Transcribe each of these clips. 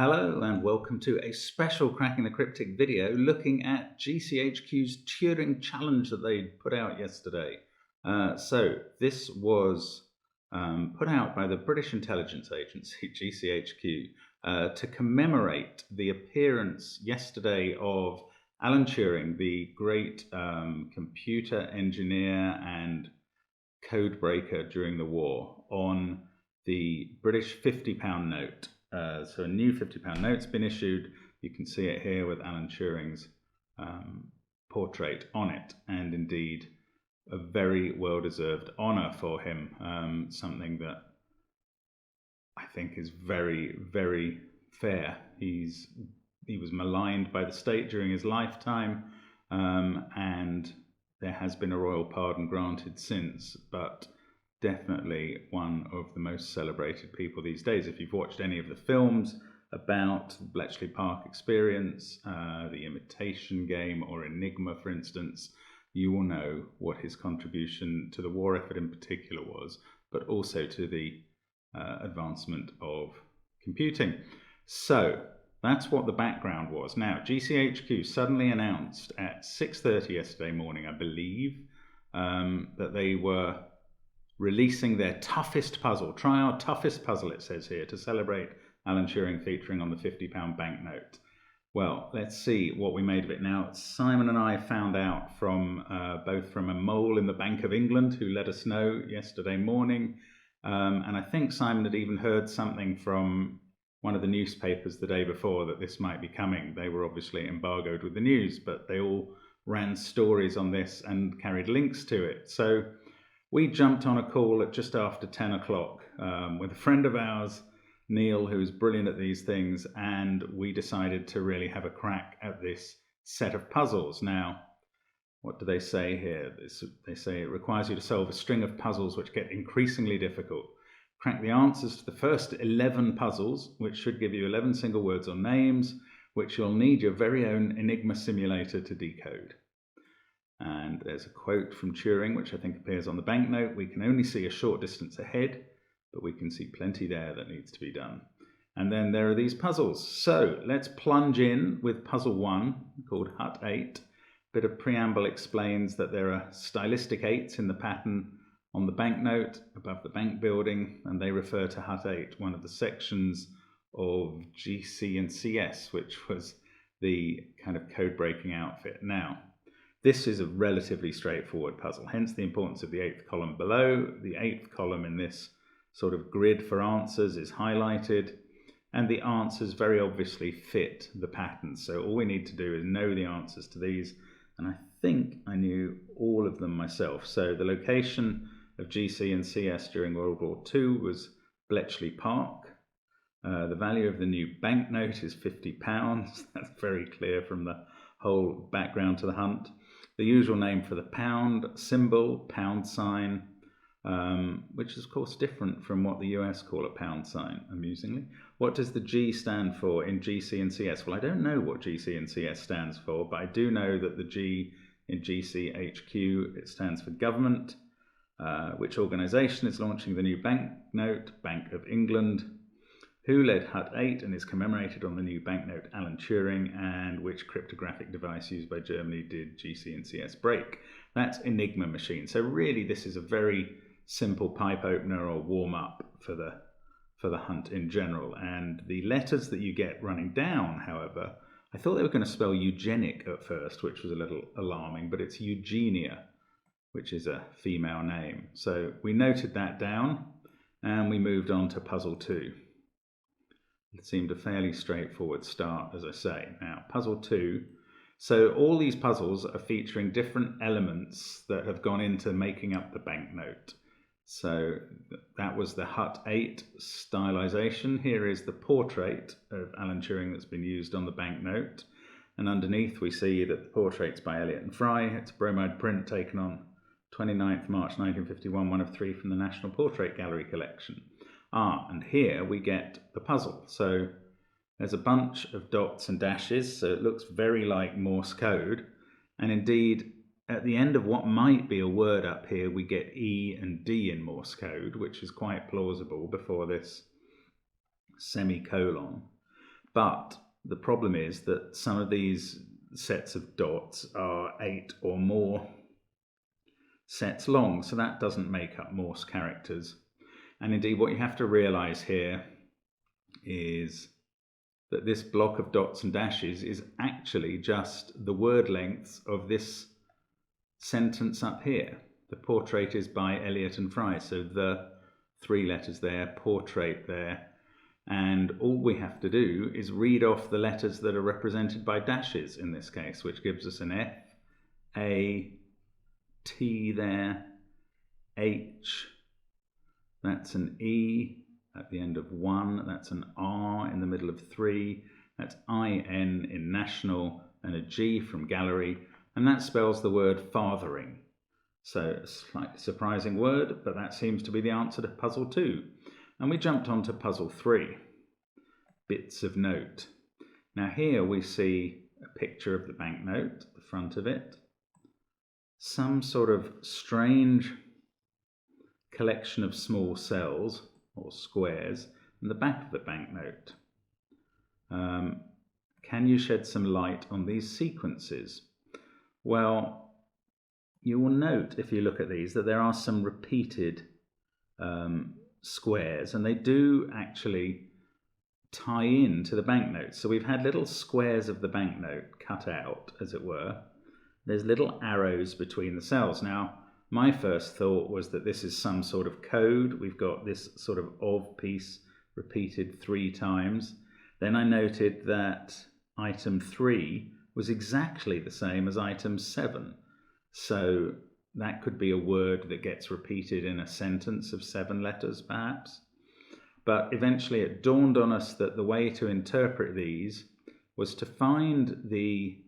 Hello and welcome to a special Cracking the Cryptic video looking at GCHQ's Turing challenge that they put out yesterday. So this was put out by the British Intelligence Agency, GCHQ, to commemorate the appearance yesterday of Alan Turing, the great computer engineer and code breaker during the war, on the British £50 note. So a new £50 note's been issued. You can see it here with Alan Turing's portrait on it, and indeed a very well-deserved honour for him, something that I think is very, very fair. He was maligned by the state during his lifetime, and there has been a royal pardon granted since, but definitely one of the most celebrated people these days. If you've watched any of the films about the Bletchley Park experience, The Imitation Game or Enigma, for instance, you will know what his contribution to the war effort in particular was, but also to the advancement of computing. So that's what the background was. Now, GCHQ suddenly announced at 6:30 yesterday morning, I believe, that they were releasing their toughest puzzle. Try our toughest puzzle, it says here, to celebrate Alan Turing featuring on the £50 banknote. Well, let's see what we made of it. Now, Simon and I found out from both from a mole in the Bank of England who let us know yesterday morning, and I think Simon had even heard something from one of the newspapers the day before that this might be coming. They were obviously embargoed with the news, but they all ran stories on this and carried links to it. So we jumped on a call at just after 10 o'clock with a friend of ours, Neil, who's brilliant at these things, and we decided to really have a crack at this set of puzzles. Now, what do they say here? They say it requires you to solve a string of puzzles which get increasingly difficult. Crack the answers to the first 11 puzzles, which should give you 11 single words or names, which you'll need your very own Enigma simulator to decode. And there's a quote from Turing, which I think appears on the banknote. We can only see a short distance ahead, but we can see plenty there that needs to be done. And then there are these puzzles. So let's plunge in with puzzle 1, called Hut 8. Bit of preamble explains that there are stylistic 8s in the pattern on the banknote above the bank building, and they refer to Hut 8, one of the sections of GC and CS, which was the kind of code-breaking outfit. Now, this is a relatively straightforward puzzle, hence the importance of the 8th column below. The 8th column in this sort of grid for answers is highlighted, and the answers very obviously fit the pattern. So all we need to do is know the answers to these, and I think I knew all of them myself. So the location of GC and CS during World War II was Bletchley Park. The value of the new banknote is £50. That's very clear from the whole background to the hunt. The usual name for the pound symbol, pound sign, which is of course different from what the US call a pound sign, amusingly. What does the G stand for in GC and CS? Well, I don't know what GC and CS stands for, but I do know that the G in GCHQ, it stands for government. Which organisation is launching the new banknote? Bank of England. Who led Hut 8 and is commemorated on the new banknote? Alan Turing. And which cryptographic device used by Germany did GC and CS break? That's Enigma machine. So really this is a very simple pipe opener or warm-up for the hunt in general. And the letters that you get running down, however, I thought they were going to spell eugenic at first, which was a little alarming, but it's Eugenia, which is a female name. So we noted that down and we moved on to puzzle 2. It seemed a fairly straightforward start, as I say. Now, puzzle 2. So all these puzzles are featuring different elements that have gone into making up the banknote. So that was the Hut 8 stylization. Here is the portrait of Alan Turing that's been used on the banknote. And underneath we see that the portrait's by Elliot and Fry. It's a bromide print taken on 29th March 1951, one of 3 from the National Portrait Gallery collection. And here we get the puzzle. So there's a bunch of dots and dashes, so it looks very like Morse code. And indeed, at the end of what might be a word up here, we get E and D in Morse code, which is quite plausible before this semicolon. But the problem is that some of these sets of dots are 8 or more sets long, so that doesn't make up Morse characters. And indeed, what you have to realize here is that this block of dots and dashes is actually just the word lengths of this sentence up here. The portrait is by Eliot and Fry, so the 3 letters there, portrait there, and all we have to do is read off the letters that are represented by dashes in this case, which gives us an F, A, T there, H, that's an E at the end of 1, that's an R in the middle of 3, that's IN in national, and a G from gallery, and that spells the word fathering. So a slightly surprising word, but that seems to be the answer to puzzle 2. And we jumped on to puzzle 3, bits of note. Now here we see a picture of the banknote, the front of it, some sort of strange collection of small cells or squares, and the back of the banknote. Can you shed some light on these sequences? Well, you will note if you look at these that there are some repeated squares, and they do actually tie in to the banknote. So we've had little squares of the banknote cut out, as it were. There's little arrows between the cells. Now, my first thought was that this is some sort of code. We've got this sort of piece repeated 3 times. Then I noted that item 3 was exactly the same as item 7. So that could be a word that gets repeated in a sentence of 7 letters, perhaps. But eventually it dawned on us that the way to interpret these was to find the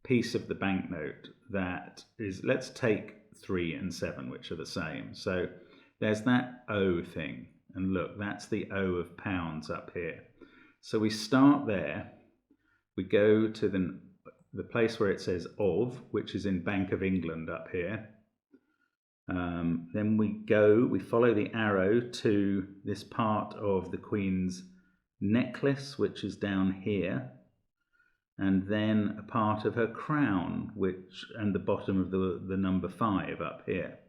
piece of the banknote that is, let's take 3 and 7, which are the same. So there's that O thing, and look, that's the O of pounds up here. So we start there, we go to the place where it says of, which is in Bank of England up here. Then we follow the arrow to this part of the Queen's necklace, which is down here, and then a part of her crown, and the bottom of the number 5 up here.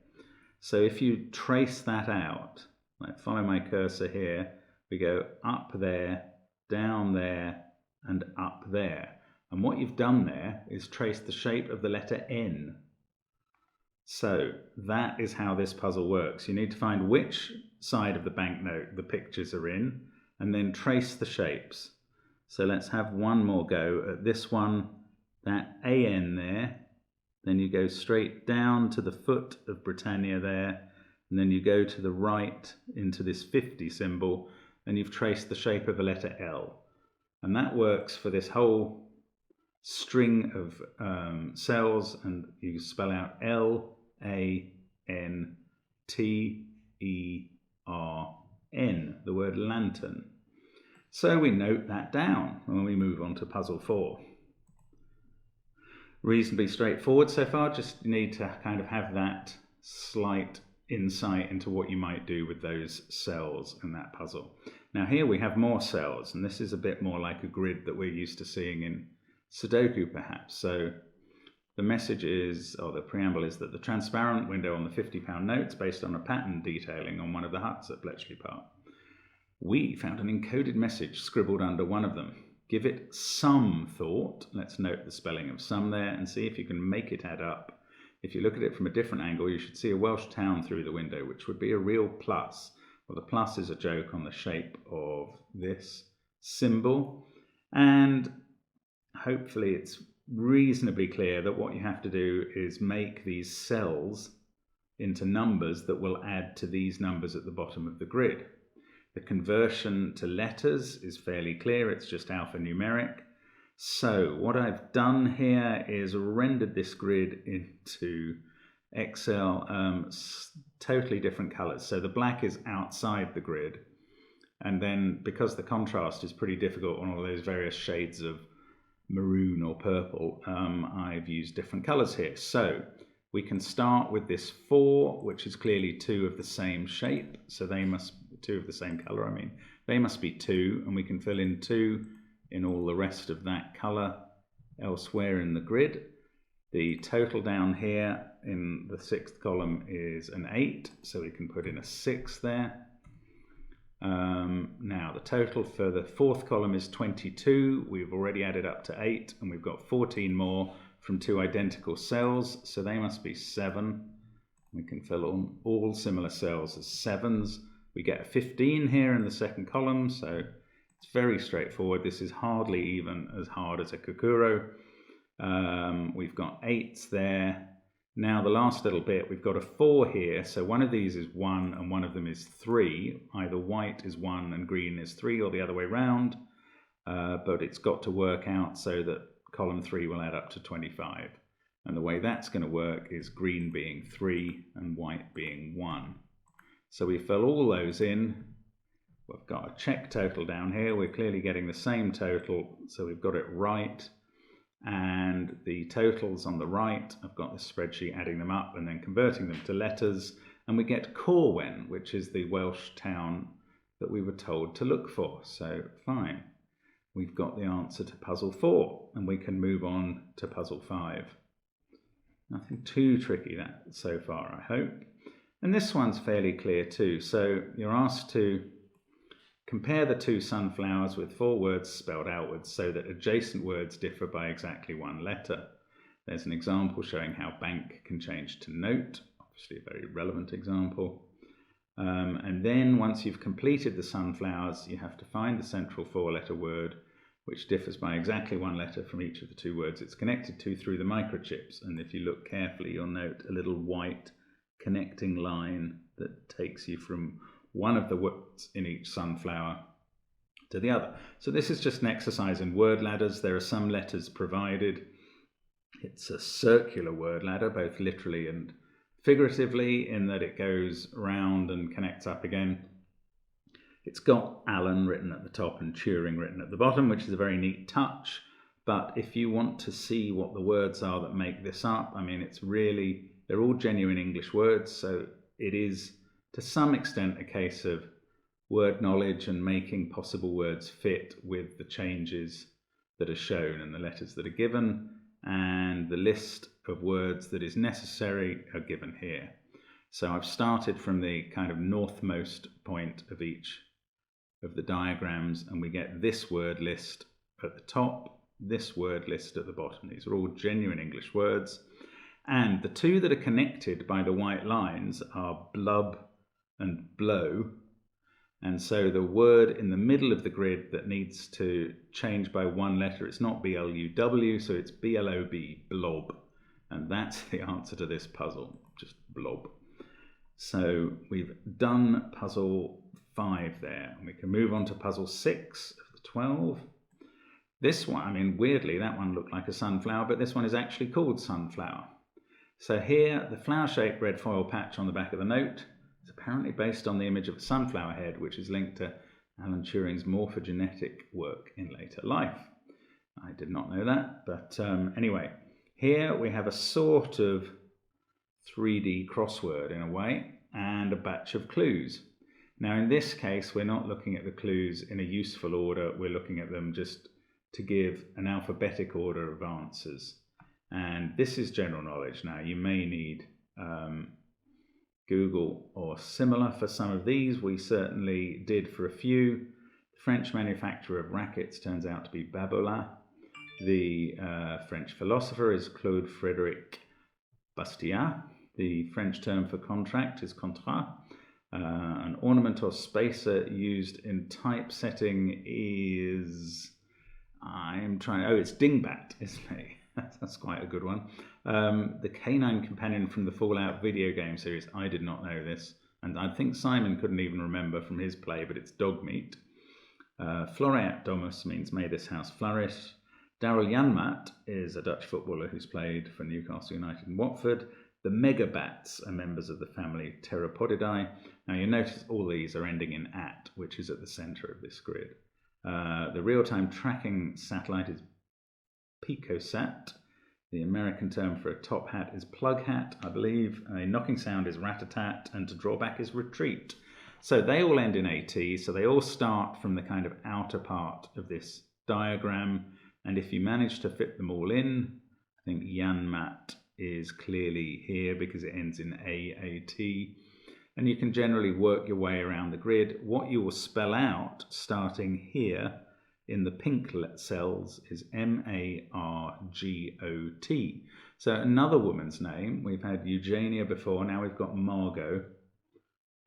So if you trace that out, like follow my cursor here, we go up there, down there, and up there. And what you've done there is trace the shape of the letter N. So that is how this puzzle works. You need to find which side of the banknote the pictures are in, and then trace the shapes. So let's have one more go at this one, that AN there, then you go straight down to the foot of Britannia there, and then you go to the right into this 50 symbol, and you've traced the shape of a letter L. And that works for this whole string of cells, and you spell out L-A-N-T-E-R-N, the word lantern. So we note that down when we move on to puzzle 4. Reasonably straightforward so far, just need to kind of have that slight insight into what you might do with those cells in that puzzle. Now here we have more cells, and this is a bit more like a grid that we're used to seeing in Sudoku perhaps. So the message is, or the preamble is, that the transparent window on the £50 notes based on a pattern detailing on one of the huts at Bletchley Park. We found an encoded message scribbled under one of them. Give it some thought. Let's note the spelling of some there and see if you can make it add up. If you look at it from a different angle, you should see a Welsh town through the window, which would be a real plus. Well, the plus is a joke on the shape of this symbol. And hopefully it's reasonably clear that what you have to do is make these cells into numbers that will add to these numbers at the bottom of the grid. The conversion to letters is fairly clear, it's just alphanumeric. So what I've done here is rendered this grid into Excel, totally different colors. So the black is outside the grid, and then because the contrast is pretty difficult on all those various shades of maroon or purple, I've used different colors here. So we can start with this 4, which is clearly 2 of the same shape, so they must 2 of the same color, they must be 2, and we can fill in 2, in all the rest of that colour elsewhere in the grid. The total down here in the 6th column is an 8, so we can put in a 6 there. Now the total for the 4th column is 22. We've already added up to 8, and we've got 14 more from 2 identical cells, so they must be 7. We can fill on all similar cells as 7s. We get a 15 here in the 2nd column, so it's very straightforward. This is hardly even as hard as a kokuro. We've got 8s there. Now the last little bit, we've got a 4 here, so one of these is 1 and one of them is 3. Either white is 1 and green is 3, or the other way round, but it's got to work out so that column 3 will add up to 25. And the way that's going to work is green being 3 and white being 1. So we fill all those in. We've got a check total down here. We're clearly getting the same total, so we've got it right. And the totals on the right, I've got the spreadsheet adding them up and then converting them to letters, and we get Corwen, which is the Welsh town that we were told to look for. So fine, we've got the answer to puzzle 4, and we can move on to puzzle 5. Nothing too tricky that so far, I hope. And this one's fairly clear too. So you're asked to compare the 2 sunflowers with 4 words spelled outwards so that adjacent words differ by exactly 1 letter. There's an example showing how bank can change to note, obviously a very relevant example. And then once you've completed the sunflowers, you have to find the central 4-letter word, which differs by exactly 1 letter from each of the 2 words it's connected to through the microchips. And if you look carefully, you'll note a little white connecting line that takes you from one of the words in each sunflower to the other. So this is just an exercise in word ladders. There are some letters provided. It's a circular word ladder, both literally and figuratively, in that it goes round and connects up again. It's got Alan written at the top and Turing written at the bottom, which is a very neat touch. But if you want to see what the words are that make this up, I mean, it's really, they're all genuine English words, so it is to some extent a case of word knowledge and making possible words fit with the changes that are shown and the letters that are given, and the list of words that is necessary are given here. So I've started from the kind of northmost point of each of the diagrams, and we get this word list at the top, this word list at the bottom. These are all genuine English words, and the 2 that are connected by the white lines are blub and blow, and so the word in the middle of the grid that needs to change by 1 letter, it's not B-L-U-W, so it's B-L-O-B, blob, and that's the answer to this puzzle, just blob. So we've done puzzle 5 there, and we can move on to puzzle 6 of the 12. This one, I mean, weirdly, that one looked like a sunflower, but this one is actually called sunflower. So here, the flower-shaped red foil patch on the back of the note is apparently based on the image of a sunflower head, which is linked to Alan Turing's morphogenetic work in later life. I did not know that, but anyway, here we have a sort of 3D crossword in a way, and a batch of clues. Now in this case, we're not looking at the clues in a useful order, we're looking at them just to give an alphabetic order of answers. And this is general knowledge. Now you may need Google or similar for some of these. We certainly did for a few. The French manufacturer of rackets turns out to be Babolat. The French philosopher is Claude Frédéric Bastiat. The French term for contract is contrat. An ornament or spacer used in typesetting is, it's dingbat, isn't it? That's quite a good one. The canine companion from the Fallout video game series, I did not know this, and I think Simon couldn't even remember from his play, but it's dog meat. Floreat domus means may this house flourish. Daryl Janmaat is a Dutch footballer who's played for Newcastle United and Watford. The megabats are members of the family Pteropodidae. Now you notice all these are ending in at, which is at the centre of this grid. The real-time tracking satellite is picosat. The American term for a top hat is plug hat, I believe. A knocking sound is rat-a-tat, and to draw back is retreat. So they all end in AT, so they all start from the kind of outer part of this diagram, and if you manage to fit them all in, I think Janmat is clearly here because it ends in AAT, and you can generally work your way around the grid. What you will spell out starting here in the pink cells is Margot. So another woman's name. We've had Eugenia before, now we've got Margot,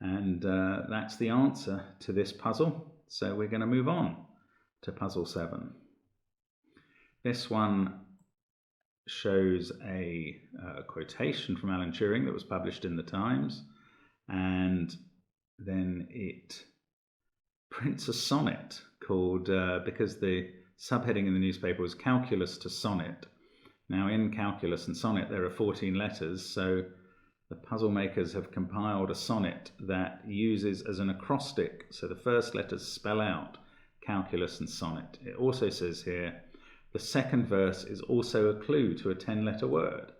and that's the answer to this puzzle. So we're going to move on to puzzle 7. This one shows a quotation from Alan Turing that was published in the Times, and then it prints a sonnet called, because the subheading in the newspaper was Calculus to Sonnet. Now in calculus and sonnet there are 14 letters, so the puzzle makers have compiled a sonnet that uses as an acrostic, so the first letters spell out calculus and sonnet. It also says here, the second verse is also a clue to a 10-letter word.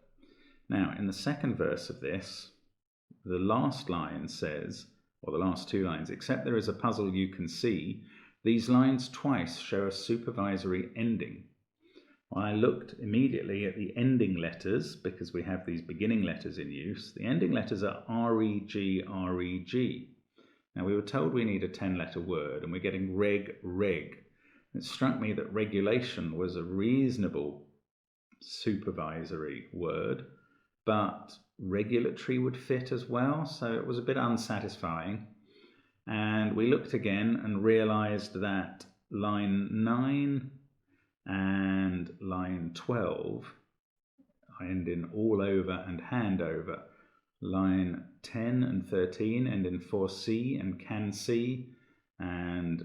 Now in the second verse of this, the last line says, or the last 2 lines, except there is a puzzle you can see, these lines twice show a supervisory ending. Well, I looked immediately at the ending letters because we have these beginning letters in use. The ending letters are R-E-G, R-E-G. Now we were told we need a 10-letter word and we're getting reg. It struck me that regulation was a reasonable supervisory word, but regulatory would fit as well, so it was a bit unsatisfying. And we looked again and realized that line 9 and line 12 end in all over and hand over. Line 10 and 13 end in foresee and can see, and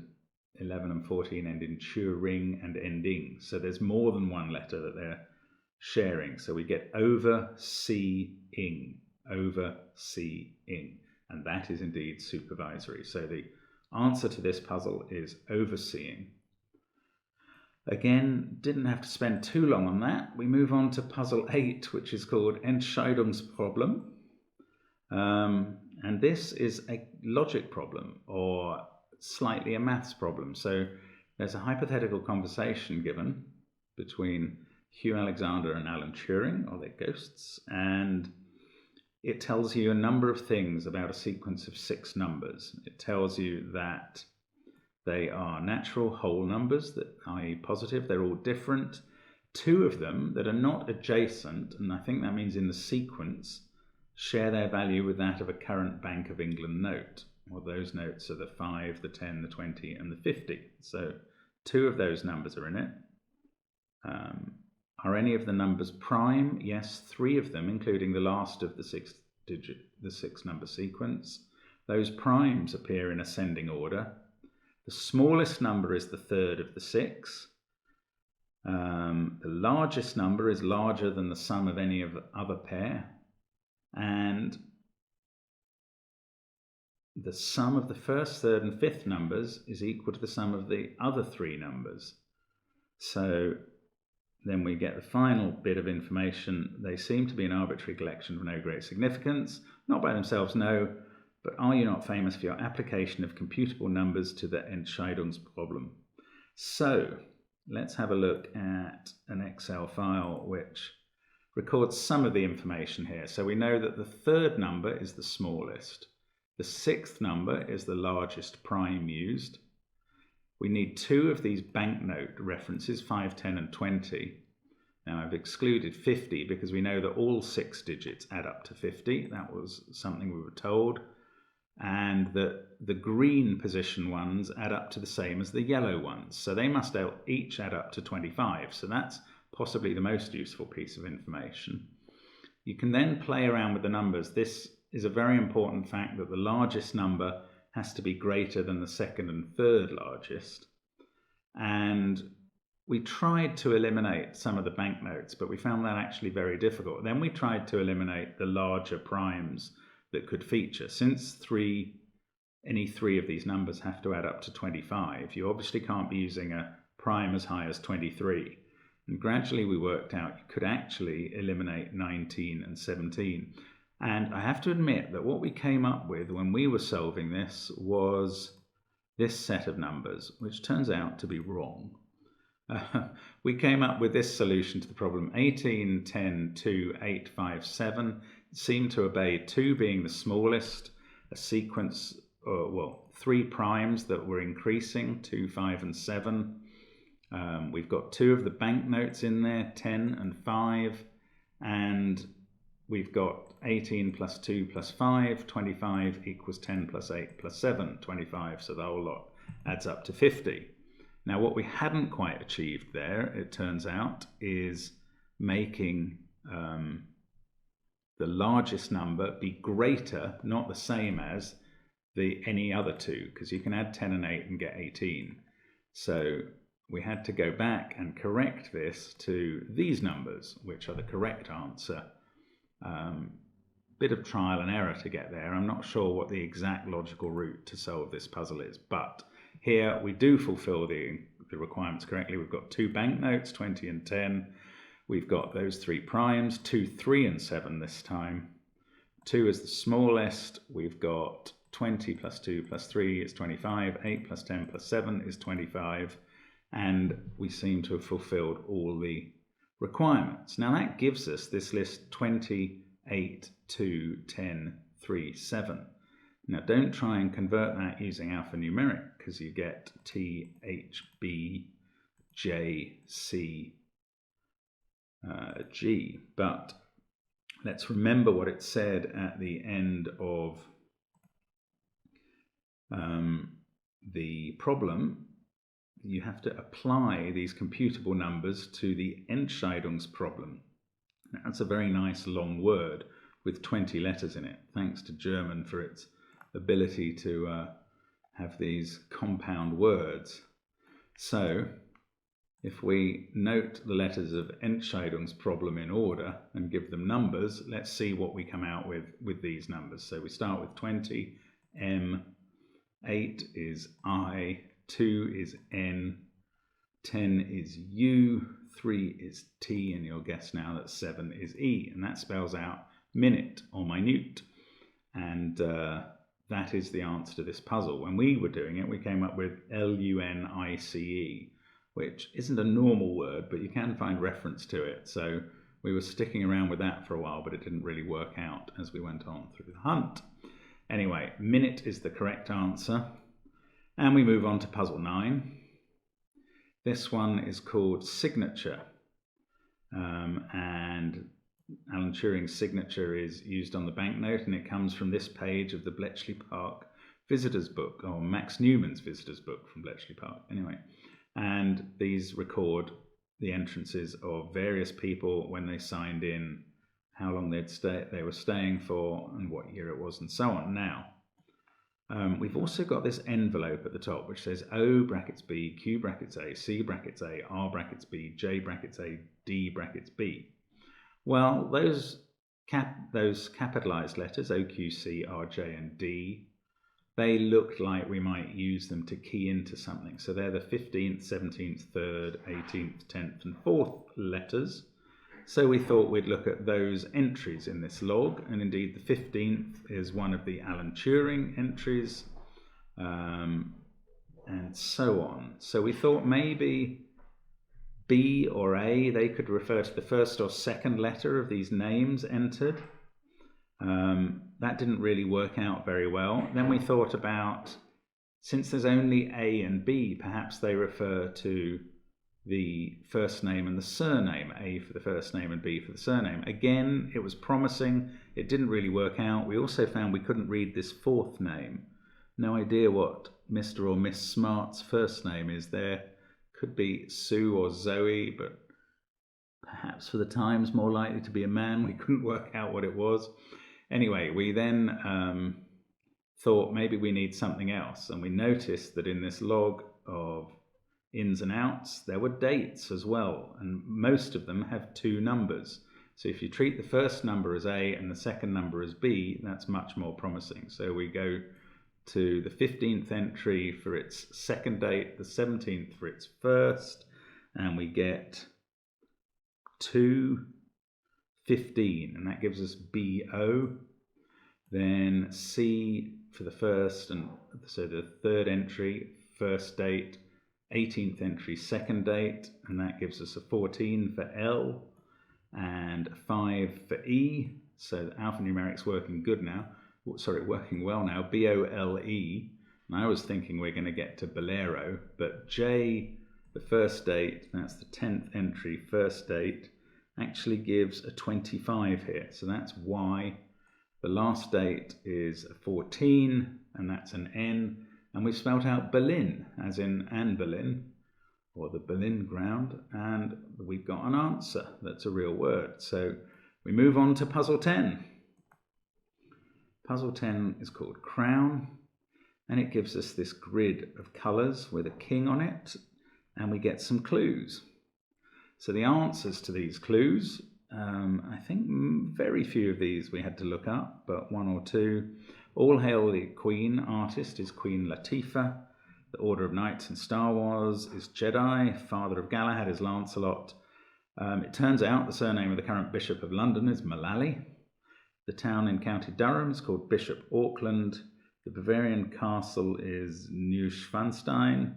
11 and 14 end in Turing and ending. So there's more than one letter that they're sharing. So we get overseeing, and that is indeed supervisory. So the answer to this puzzle is overseeing. Again, didn't have to spend too long on that. We move on to puzzle 8, which is called Entscheidungsproblem. And this is a logic problem, or slightly a maths problem. So there's a hypothetical conversation given between Hugh Alexander and Alan Turing, or their ghosts, and it tells you a number of things about a sequence of 6 numbers. It tells you that they are natural whole numbers, that i.e. positive, they're all different. 2 of them that are not adjacent, and I think that means in the sequence, share their value with that of a current Bank of England note. Well, those notes are the 5, the 10, the 20, and the 50. So 2 of those numbers are in it. Are any of the numbers prime? Yes, 3 of them, including the last of the 6-number sequence. Those primes appear in ascending order. The smallest number is the third of the 6. The largest number is larger than the sum of any other pair. And the sum of the first, third, and 5th numbers is equal to the sum of the other 3 numbers. So then we get the final bit of information. They seem to be an arbitrary collection of no great significance. Not by themselves, no, but are you not famous for your application of computable numbers to the Entscheidungsproblem? So let's have a look at an Excel file which records some of the information here. So we know that the 3rd number is the smallest. The 6th number is the largest prime used. We need 2 of these banknote references, 5, 10, and 20. Now I've excluded 50 because we know that all 6 digits add up to 50. That was something we were told. And that the green position ones add up to the same as the yellow ones. So they must each add up to 25. So that's possibly the most useful piece of information. You can then play around with the numbers. This is a very important fact that the largest number has to be greater than the 2nd and 3rd largest. And we tried to eliminate some of the banknotes, but we found that actually very difficult. Then we tried to eliminate the larger primes that could feature. Since any 3 of these numbers have to add up to 25, you obviously can't be using a prime as high as 23. And gradually we worked out you could actually eliminate 19 and 17. And I have to admit that what we came up with when we were solving this was this set of numbers, which turns out to be wrong. we came up with this solution to the problem. 18, 10, 2, 8, 5, 7 seem to obey 2 being the smallest, a sequence, well, 3 primes that were increasing, 2, 5, and 7. We've got 2 of the banknotes in there, 10 and 5, and we've got 18 plus 2 plus 5, 25 equals 10 plus 8 plus 7, 25, so the whole lot adds up to 50. Now, what we hadn't quite achieved there, it turns out, is making the largest number be greater, not the same as any other 2, because you can add 10 and 8 and get 18. So we had to go back and correct this to these numbers, which are the correct answer. Bit of trial and error to get there. I'm not sure what the exact logical route to solve this puzzle is, but here we do fulfill the requirements correctly. We've got 2 banknotes, 20 and 10. We've got those 3 primes, 2, 3 and 7 this time. 2 is the smallest. We've got 20 plus 2 plus 3 is 25. 8 plus 10 plus 7 is 25. And we seem to have fulfilled all the requirements. Now that gives us this list 20, 8, 2, 10, 3, 7. Now don't try and convert that using alphanumeric, because you get T, H, B, J, C, G. But let's remember what it said at the end of the problem. You have to apply these computable numbers to the Entscheidungsproblem. Now, that's a very nice long word with 20 letters in it, thanks to German for its ability to have these compound words. So if we note the letters of Entscheidungsproblem in order and give them numbers, let's see what we come out with these numbers. So we start with 20, M, 8 is I, 2 is N, 10 is U, 3 is T, and you'll guess now that 7 is E, and that spells out minute or minute. And that is the answer to this puzzle. When we were doing it, we came up with L-U-N-I-C-E, which isn't a normal word, but you can find reference to it. So we were sticking around with that for a while, but it didn't really work out as we went on through the hunt. Anyway, minute is the correct answer. And we move on to puzzle 9. This one is called signature. And Alan Turing's signature is used on the banknote, and it comes from this page of the Bletchley Park Visitors Book, or Max Newman's Visitors Book from Bletchley Park. Anyway, and these record the entrances of various people when they signed in, how long they were staying for, and what year it was, and so on. Now, we've also got this envelope at the top which says O brackets B, Q brackets A, C brackets A, R brackets B, J brackets A, D brackets B. Well, those capitalized letters, O, Q, C, R, J, and D, they looked like we might use them to key into something. So they're the 15th, 17th, 3rd, 18th, 10th, and 4th letters. So we thought we'd look at those entries in this log, and indeed the 15th is one of the Alan Turing entries, and so on. So we thought maybe B or A, they could refer to the first or second letter of these names entered. That didn't really work out very well. Then we thought about, since there's only A and B, perhaps they refer to the first name and the surname, A for the first name and B for the surname. Again, it was promising. It didn't really work out. We also found we couldn't read this 4th name. No idea what Mr. or Miss Smart's first name is there. Could be Sue or Zoe, but perhaps for the Times more likely to be a man. We couldn't work out what it was. Anyway, we then thought maybe we need something else, and we noticed that in this log of ins and outs there were dates as well, and most of them have 2 numbers. So if you treat the first number as A and the second number as B, that's much more promising. So we go to the 15th entry for its second date, the 17th for its first, and we get 2:15, and that gives us BO. Then C for the first, and so the 3rd entry, first date, 18th entry second date, and that gives us a 14 for L and a 5 for E. So the alphanumeric's working good now. Sorry, working well now. B-O-L-E. And I was thinking we're going to get to Bolero, but J, the first date, that's the 10th entry first date, actually gives a 25 here. So that's Y. The last date is a 14, and that's an N. And we've spelt out Berlin, as in Anne Boleyn, or the Berlin ground, and we've got an answer that's a real word. So we move on to puzzle 10. Puzzle 10 is called Crown, and it gives us this grid of colours with a king on it, and we get some clues. So the answers to these clues, I think very few of these we had to look up, but one or two. All Hail the Queen artist is Queen Latifah. The Order of Knights in Star Wars is Jedi. Father of Galahad is Lancelot. It turns out the surname of the current Bishop of London is Mullally. The town in County Durham is called Bishop Auckland. The Bavarian castle is Neuschwanstein,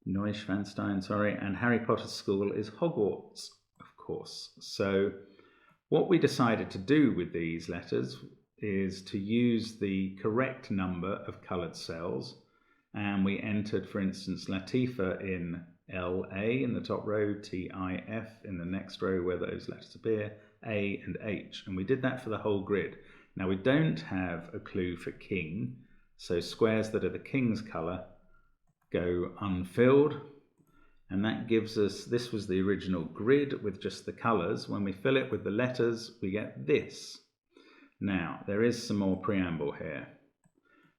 and Harry Potter's school is Hogwarts, of course. So what we decided to do with these letters is to use the correct number of coloured cells, and we entered, for instance, Latifah in LA in the top row, TIF in the next row where those letters appear, A and H, and we did that for the whole grid. Now we don't have a clue for king, so squares that are the king's colour go unfilled, and that gives us, this was the original grid with just the colours. When we fill it with the letters, we get this. Now, there is some more preamble here.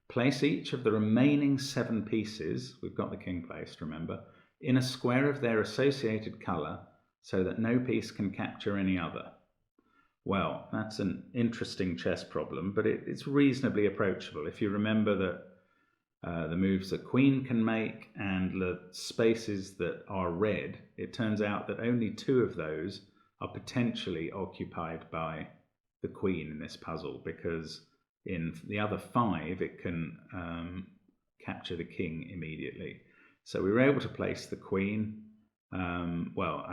Place each of the remaining 7 pieces, we've got the king placed, remember, in a square of their associated colour so that no piece can capture any other. Well, that's an interesting chess problem, but it's reasonably approachable. If you remember that the moves that queen can make and the spaces that are red, it turns out that only 2 of those are potentially occupied by the queen in this puzzle, because in the other 5 it can capture the king immediately. So we were able to place the queen. Well,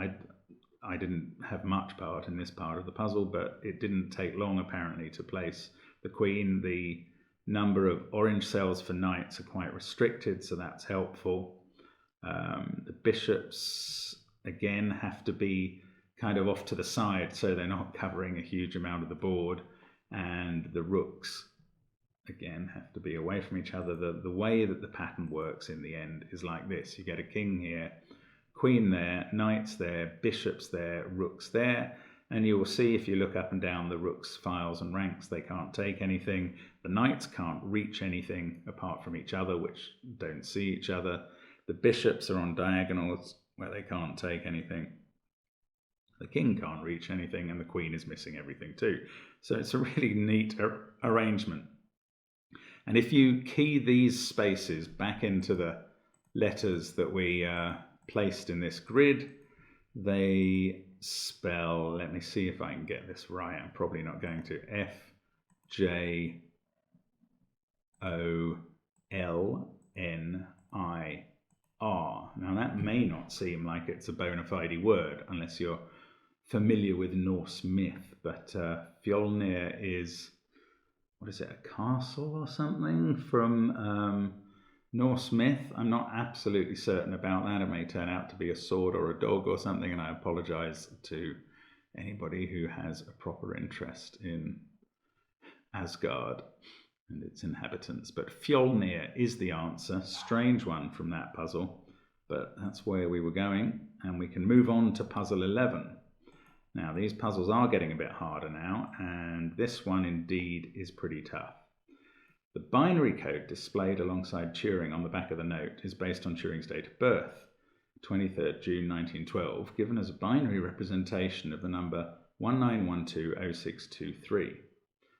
I didn't have much part in this part of the puzzle, but it didn't take long apparently to place the queen. The number of orange cells for knights are quite restricted, so that's helpful. The bishops again have to be kind of off to the side so they're not covering a huge amount of the board, and the rooks again have to be away from each other. The way that the pattern works in the end is like this. You get a king here, queen there, knights there, bishops there, rooks there, and you will see if you look up and down the rooks' files and ranks, they can't take anything. The knights can't reach anything apart from each other, which don't see each other. The bishops are on diagonals where they can't take anything. The king can't reach anything, and the queen is missing everything too. So it's a really neat arrangement. And if you key these spaces back into the letters that we placed in this grid, they spell, let me see if I can get this right, I'm probably not going to, F-J-O-L-N-I-R. Now that may not seem like it's a bona fide word unless you're familiar with Norse myth, but Fjolnir is, what is it, a castle or something from Norse myth? I'm not absolutely certain about that. It may turn out to be a sword or a dog or something, and I apologize to anybody who has a proper interest in Asgard and its inhabitants. But Fjolnir is the answer. Strange one from that puzzle, but that's where we were going, and we can move on to puzzle 11. Now, these puzzles are getting a bit harder now, and this one indeed is pretty tough. The binary code displayed alongside Turing on the back of the note is based on Turing's date of birth, 23rd June 1912, given as a binary representation of the number 19120623.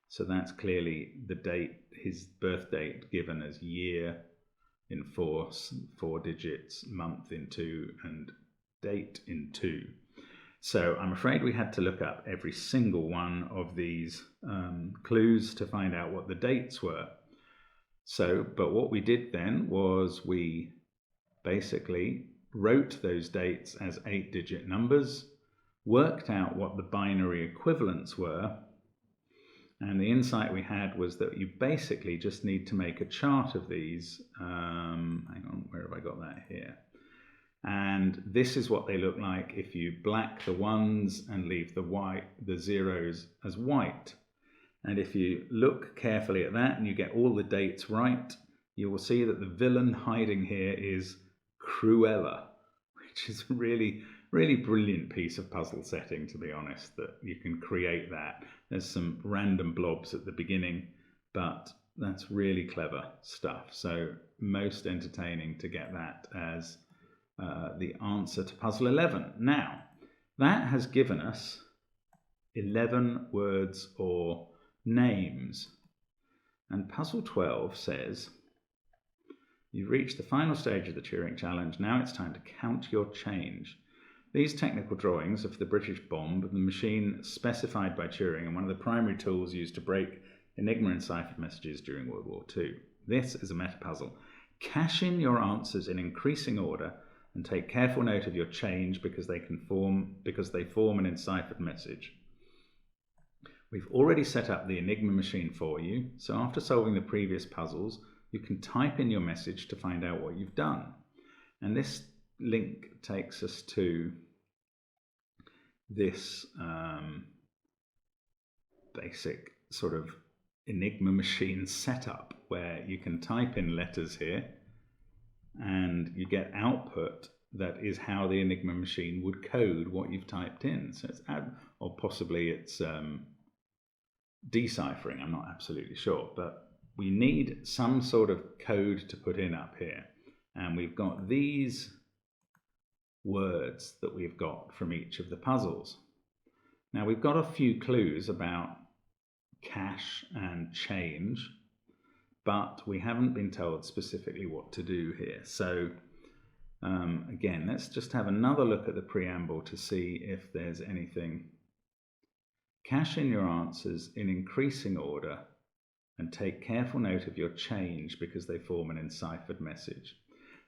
So that's clearly the date, his birth date, given as year in 4 digits, month in 2, and date in 2. So I'm afraid we had to look up every single one of these clues to find out what the dates were. So, but what we did then was we basically wrote those dates as 8-digit numbers, worked out what the binary equivalents were, and the insight we had was that you basically just need to make a chart of these. Hang on, where have I got that here? And this is what they look like if you black the ones and leave the zeros as white. And if you look carefully at that and you get all the dates right, you will see that the villain hiding here is Cruella, which is a really, really brilliant piece of puzzle setting, to be honest, that you can create that. There's some random blobs at the beginning, but that's really clever stuff. So most entertaining to get that as the answer to puzzle 11. Now, that has given us 11 words or names. And puzzle 12 says, you've reached the final stage of the Turing challenge. Now it's time to count your change. These technical drawings are for the British bomb, the machine specified by Turing and one of the primary tools used to break Enigma and ciphered messages during World War II. This is a meta puzzle. Cash in your answers in increasing order and take careful note of your change because they form an enciphered message. We've already set up the Enigma machine for you, so after solving the previous puzzles, you can type in your message to find out what you've done. And this link takes us to this basic sort of Enigma machine setup where you can type in letters here and you get output that is how the Enigma machine would code what you've typed in. So it's or possibly it's deciphering, I'm not absolutely sure, but we need some sort of code to put in up here. And we've got these words that we've got from each of the puzzles. Now we've got a few clues about cash and change, but we haven't been told specifically what to do here. So again, let's just have another look at the preamble to see if there's anything. Cash in your answers in increasing order and take careful note of your change because they form an enciphered message.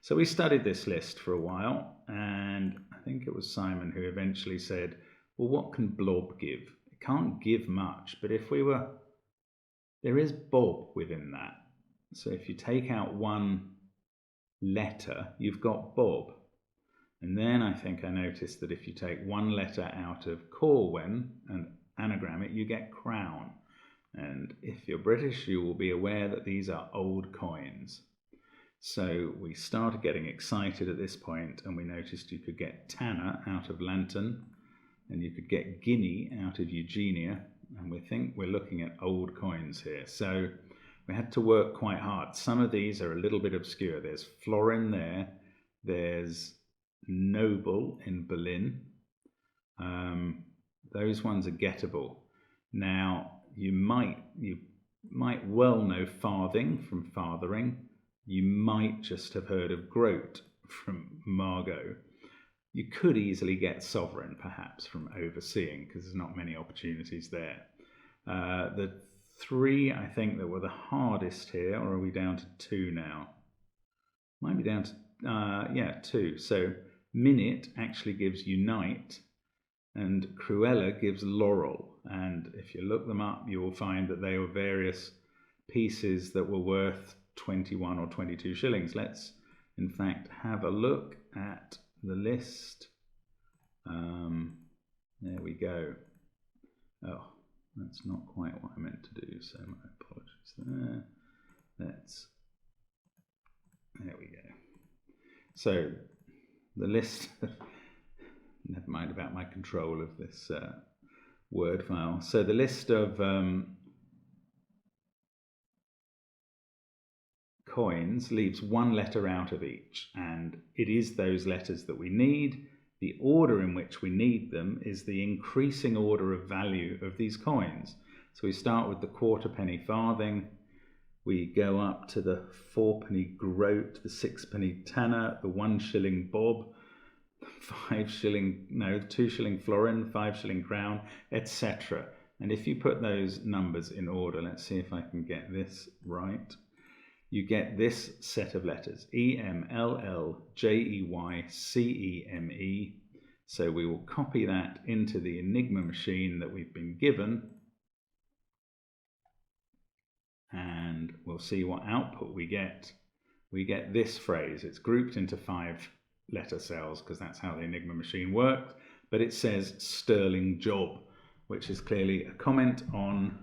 So we studied this list for a while, and I think it was Simon who eventually said, well, what can blob give? It can't give much, but there is bob within that. So if you take out one letter, you've got bob. And then I think I noticed that if you take one letter out of Corwin and anagram it, you get crown. And if you're British, you will be aware that these are old coins. So we started getting excited at this point, and we noticed you could get Tanner out of lantern, and you could get guinea out of Eugenia, and we think we're looking at old coins here. So we had to work quite hard. Some of these are a little bit obscure. There's florin there, there's noble in Berlin. Those ones are gettable. Now, you might well know farthing from farthering. You might just have heard of groat from Margot. You could easily get sovereign, perhaps, from overseeing, because there's not many opportunities there. The three, I think, that were the hardest here, or are we down to two now? Might be down to, two. So minute actually gives unite, and Cruella gives laurel. And if you look them up, you will find that they were various pieces that were worth 21 or 22 shillings. Let's, in fact, have a look at the list. There we go. Oh, that's not quite what I meant to do, so my apologies there. There we go. So the list, never mind about my control of this Word file. So the list of coins leaves one letter out of each, and it is those letters that we need. The order in which we need them is the increasing order of value of these coins. So we start with the quarterpenny farthing, we go up to the fourpenny groat, the sixpenny tanner, the 1 shilling bob, 2 shilling florin, 5 shilling crown, etc. And if you put those numbers in order, let's see if I can get this right. you get this set of letters, EMLLJEYCEME. So we will copy that into the Enigma machine that we've been given, and we'll see what output we get. We get this phrase. It's grouped into 5-letter cells because that's how the Enigma machine works, but it says sterling job, which is clearly a comment on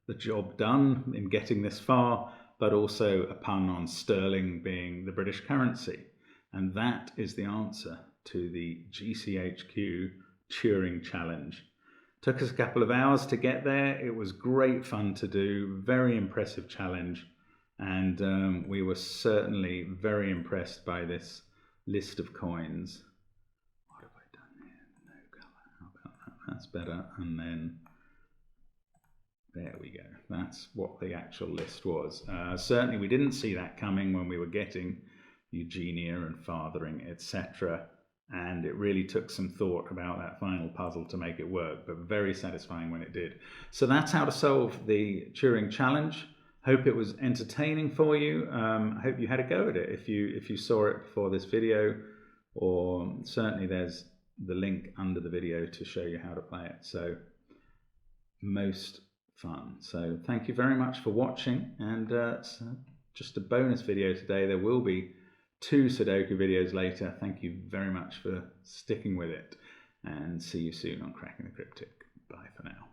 the job done in getting this far, but also a pun on sterling being the British currency. And that is the answer to the GCHQ Turing challenge. Took us a couple of hours to get there. It was great fun to do, very impressive challenge, and we were certainly very impressed by this list of coins. What have I done here? No colour. How about that? That's better. And then there we go. That's what the actual list was. Certainly we didn't see that coming when we were getting Eugenia and fathering, etc. And it really took some thought about that final puzzle to make it work, but very satisfying when it did. So that's how to solve the Turing challenge. Hope it was entertaining for you. I hope you had a go at it if you saw it before this video, or certainly there's the link under the video to show you how to play it. So most fun. So thank you very much for watching, and just a bonus video today. There will be 2 Sudoku videos later. Thank you very much for sticking with it, and see you soon on Cracking the Cryptic. Bye for now.